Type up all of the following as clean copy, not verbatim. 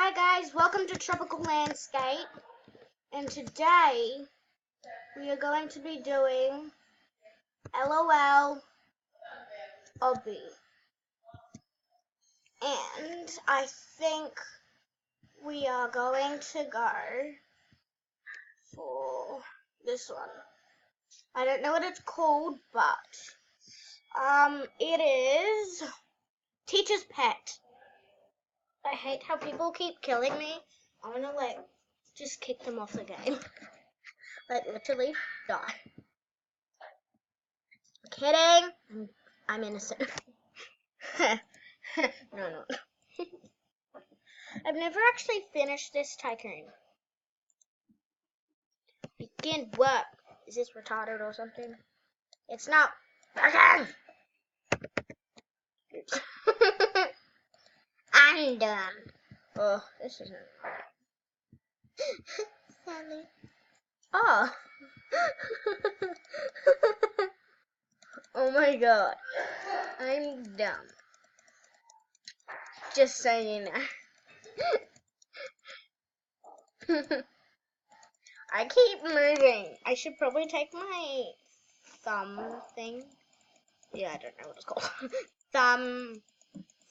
Hi guys, welcome to Tropical Landscape, and today we are going to be doing LOL Obby, and I think we are going to go for this one. I don't know what it's called, but it is Teacher's Pet. I hate how people keep killing me. I want to just kick them off the game. Literally die. Kidding. I'm innocent. No. I've never actually finished this tycoon. Begin work. Is this retarded or something? It's not. Begin! I'm done. Oh, this isn't. Sadly. Oh. Oh my god. I'm dumb. Just so you know. I keep moving. I should probably take my thumb thing. Yeah, I don't know what it's called.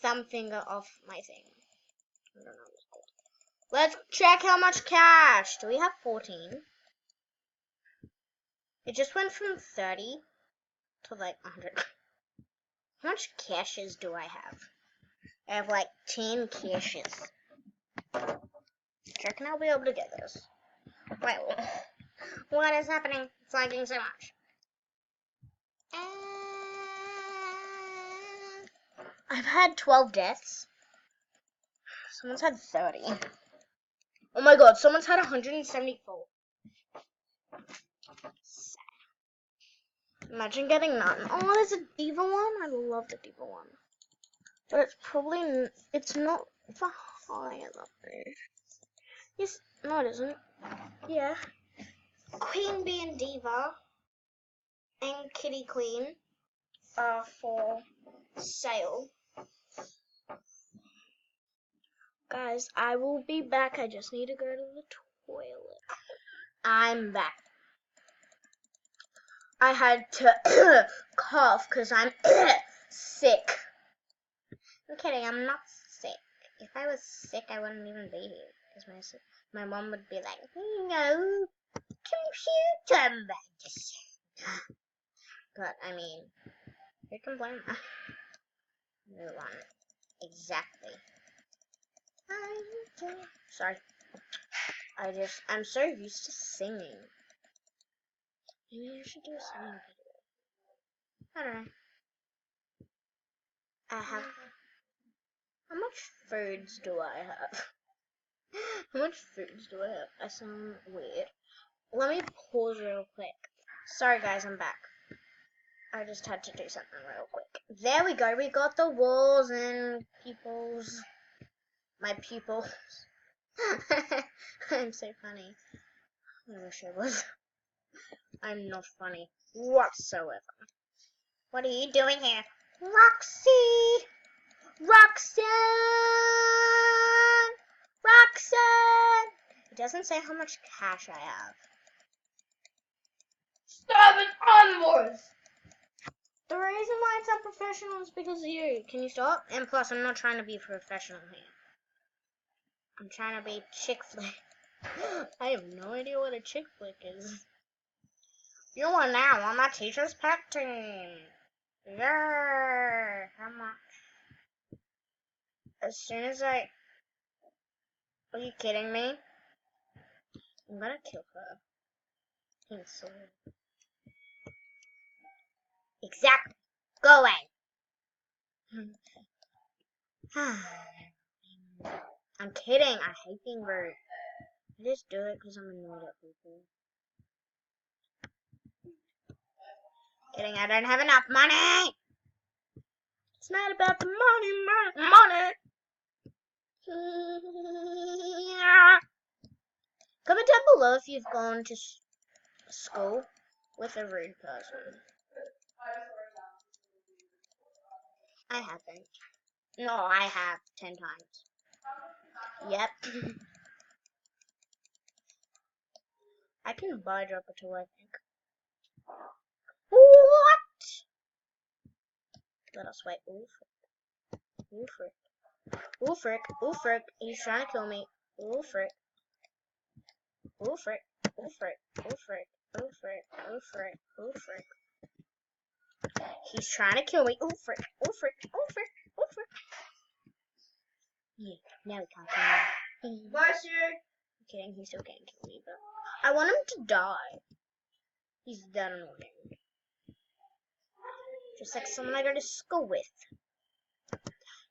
Thumb finger off my thing. I don't know what it's called. Let's check how much cash. Do we have 14? It just went from 30 to like 100. How much caches do I have? I have like 10 caches. I reckon I'll be able to get this. Wait, what is happening? It's lagging so much. I've had 12 deaths. Someone's had 30. Oh my god, someone's had 174. Sad. Imagine getting none. Oh, there's a diva one. I love the diva one. But it's probably, it's not for higher level. Yes, no it isn't. Yeah. Queen Bee and Diva and Kitty Queen are for sale. Guys, I will be back. I just need to go to the toilet. I'm back. I had to cough because I'm sick. I'm kidding, I'm not sick. If I was sick, I wouldn't even be here. Because my mom would be like, no, computer medicine. But, I mean, who can blame her? No one. Exactly. Sorry. I'm so used to singing. Maybe I should do a singing video. I don't know. How much foods do I have? How much foods do I have? I sound weird. Let me pause real quick. Sorry guys, I'm back. I just had to do something real quick. There we go. We got the walls and peoples. My pupils. I'm so funny. I wish I was. I'm not funny whatsoever. What are you doing here? Roxy! Roxanne! Roxanne! It doesn't say how much cash I have. Stop it, onwards! The reason why it's unprofessional is because of you. Can you stop? And plus, I'm not trying to be professional here. I'm trying to be chick flick. I have no idea what a chick flick is. You are now on my teacher's pet team. Yeah, how much? As soon as are you kidding me? I'm gonna kill her. Exactly. Go away. I'm kidding. I hate being rude. I just do it because I'm annoyed at people. Kidding. I don't have enough money. It's not about the money. Comment down below if you've gone to school with a rude person. I haven't. No, I have 10 times. Yep. I can buy drop it too, I think. What? Let us wait. Ooh, frick. Ooh, frick. Ooh, frick. He's trying to kill me. Ooh, frick. Ooh, frick. Ooh, frick. Ooh, frick. Ooh, frick. Ooh, frick. Ooh, frick. He's trying to kill me. Ooh, frick. Ooh, frick. Ooh, frick. Ooh, frick. Yeah, now he can't kill me. Bless you. I'm kidding, he still can't kill me, but I want him to die. He's that annoying. Just like someone I go to school with.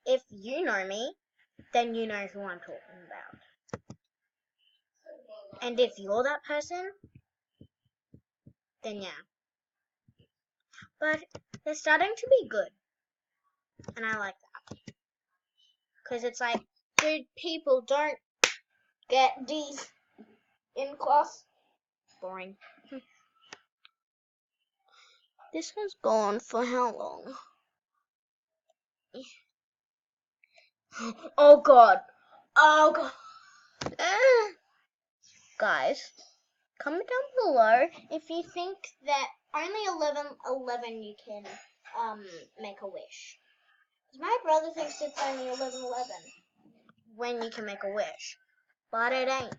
If you know me, then you know who I'm talking about. And if you're that person, then yeah. But they're starting to be good. And I like that. Because it's like, good people don't get D's in class. Boring. This has gone for how long? Oh god. Oh god. Guys, comment down below if you think that only 11:11 you can make a wish. My brother thinks it's only 11:11 when you can make a wish, but it ain't.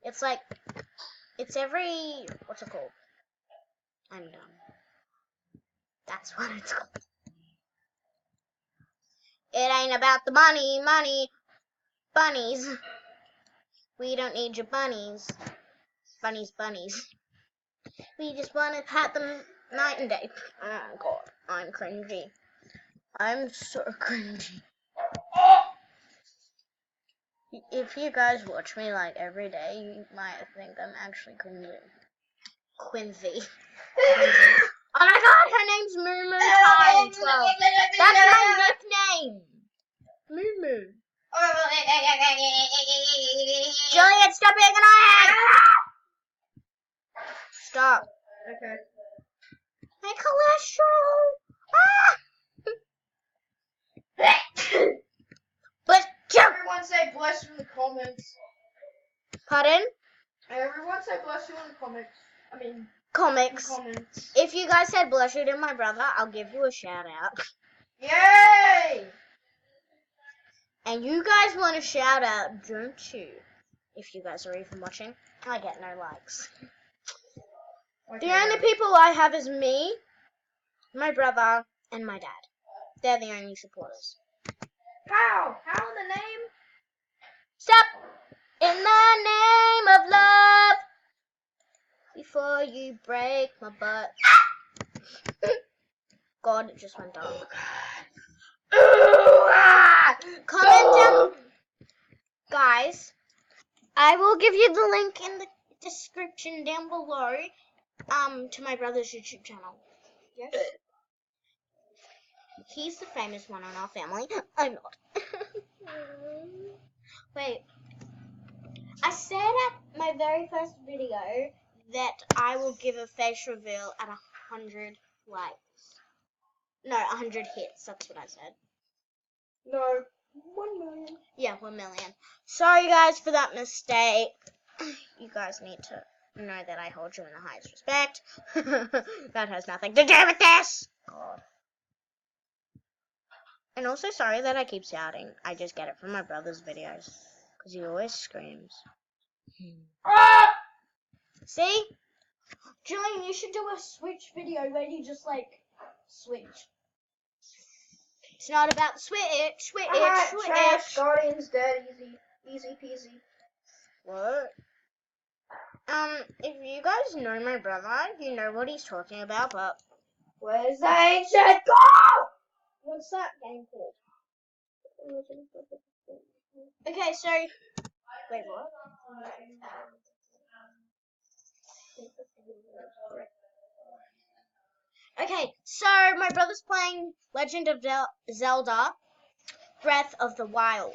It's like it's every what's it called? I'm dumb. That's what it's called. It ain't about the money, bunnies. We don't need your bunnies. Bunnies. We just want to pat them night and day. Oh god, I'm cringy. I'm so cringy. If you guys watch me like every day, you might think I'm actually cringy. Quincy. Oh my god, her name's Moo Time 12. That's my nickname. Moo. Juliet, stop being annoying! Stop. Okay. My cholesterol. But Everyone say bless you in the comments. pardon? Everyone say bless you in the comments. Comics. Comments. If you guys said bless you to my brother, I'll give you a shout out. Yay! And you guys want a shout out, don't you? If you guys are even watching, I get no likes. Okay. The only people I have is me, my brother, and my dad. They're the only supporters. How? How in the name? Stop! In the name of love, before you break my butt. God, it just went dark. Comment down, guys. I will give you the link in the description down below. To my brother's YouTube channel. Yes. He's the famous one in our family. I'm not. Wait. I said at my very first video that I will give a face reveal at 100 likes. No, 100 hits. That's what I said. No. 1 million. Yeah, 1 million. Sorry, guys, for that mistake. You guys need to know that I hold you in the highest respect. That has nothing to do with this. God. And also sorry that I keep shouting. I just get it from my brother's videos. Because he always screams. Ah! See? Julian, you should do a Switch video where you just, like, switch. It's not about Switch. Trash, Guardian's dead, easy peasy. What? If you guys know my brother, you know what he's talking about, but... Where's the ancient goal? What's that game called? Okay, so... Wait, what? Okay, so my brother's playing Legend of Zelda Breath of the Wild.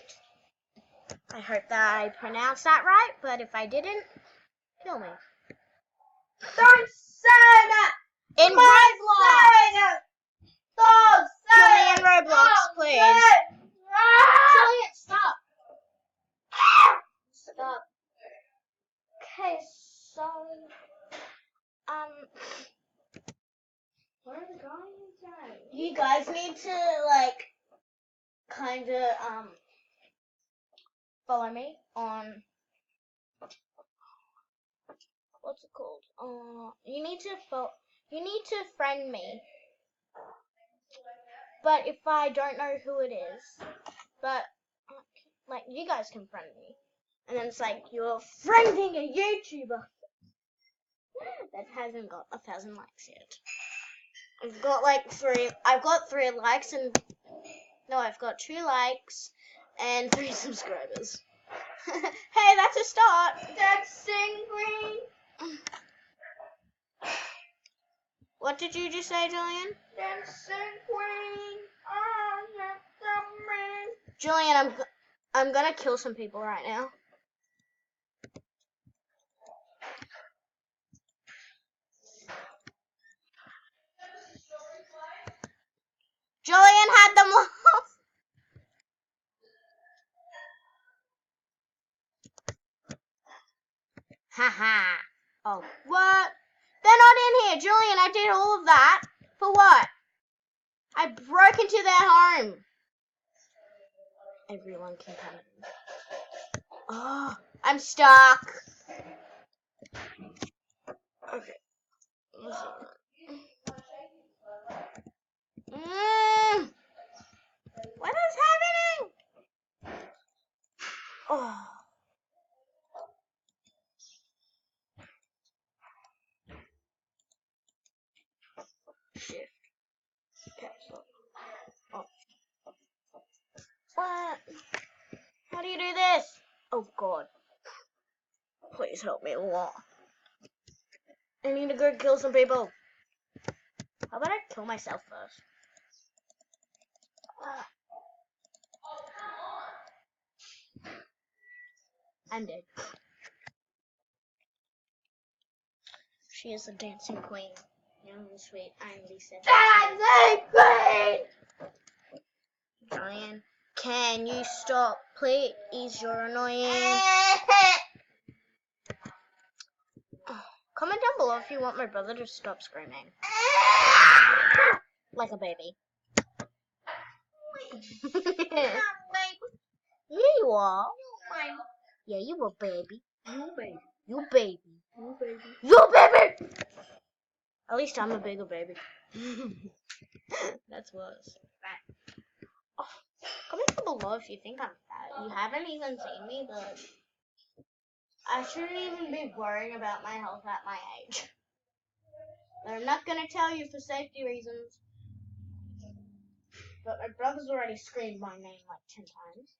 I hope that I pronounced that right, but if I didn't, kill me. Don't say that! In Roblox! Don't Kill say me in Roblox, please. Juliet, stop! need to like kind of follow me on what's it called? You need to friend me. But if I don't know who it is, but like you guys can friend me, and then it's like you're friending a YouTuber that hasn't got 1,000 likes yet. I've got 3 likes and no, I've got 2 likes and 3 subscribers. Hey, that's a start. Dancing Queen. What did you just say, Julian? Dancing Queen. Oh, yeah, Julian, I'm gonna kill some people right now. Julian had them off. Haha. Oh, what? They're not in here, Julian. I did all of that for what? I broke into their home. Everyone can come in. Oh, I'm stuck. Okay. What is happening? Oh. Shift. Cancel. Oh. What? How do you do this? Oh God. Please help me a lot. I need to go kill some people. How about I kill myself first? I'm dead. She is a dancing queen. Young and sweet. I'm Lisa. Dancing Queen. Julian, can you stop, please? You're annoying. Comment down below if you want my brother to stop screaming. Like a baby. Yeah, you are. Yeah, you a baby. You baby. You baby. You baby. You baby! At least I'm a bigger baby. That's worse. Oh, comment down below if you think I'm fat. You haven't even seen me, but I shouldn't even be worrying about my health at my age. But I'm not gonna tell you for safety reasons. But my brother's already screamed my name like 10 times.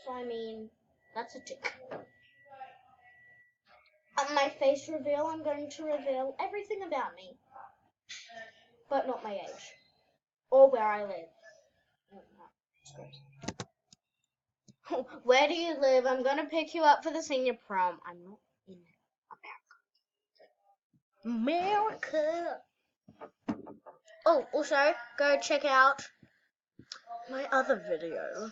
So I mean, that's a tick. On my face reveal, I'm going to reveal everything about me. But not my age. Or where I live. Where do you live? I'm gonna pick you up for the senior prom. I'm not in America. America. Oh, also, go check out my other video.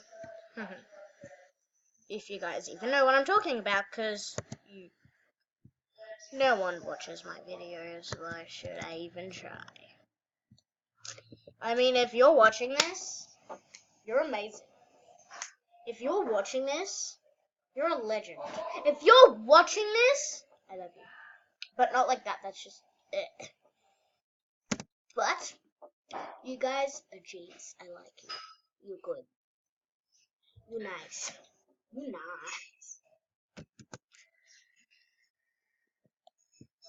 If you guys even know what I'm talking about, because no one watches my videos. Why should I even try? I mean, if you're watching this, you're amazing. If you're watching this, you're a legend. If you're watching this, I love you. But not like that, that's just it. But, you guys are G's. I like you. You're good. You're nice. You're nice.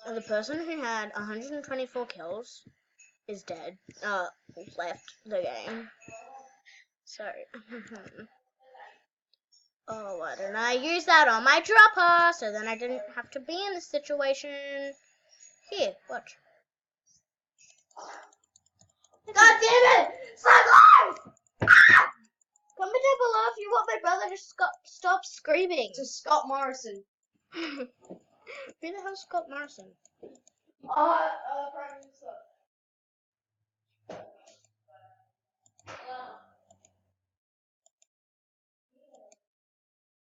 And the person who had 124 kills is dead. Left the game. Sorry. Oh, why didn't I use that on my dropper? So then I didn't have to be in this situation. Here, watch. God damn it! Sunlight! Ah! Comment down below if you want my brother to stop screaming. To Scott Morrison. Who the hell's Scott Morrison? Prime Minister.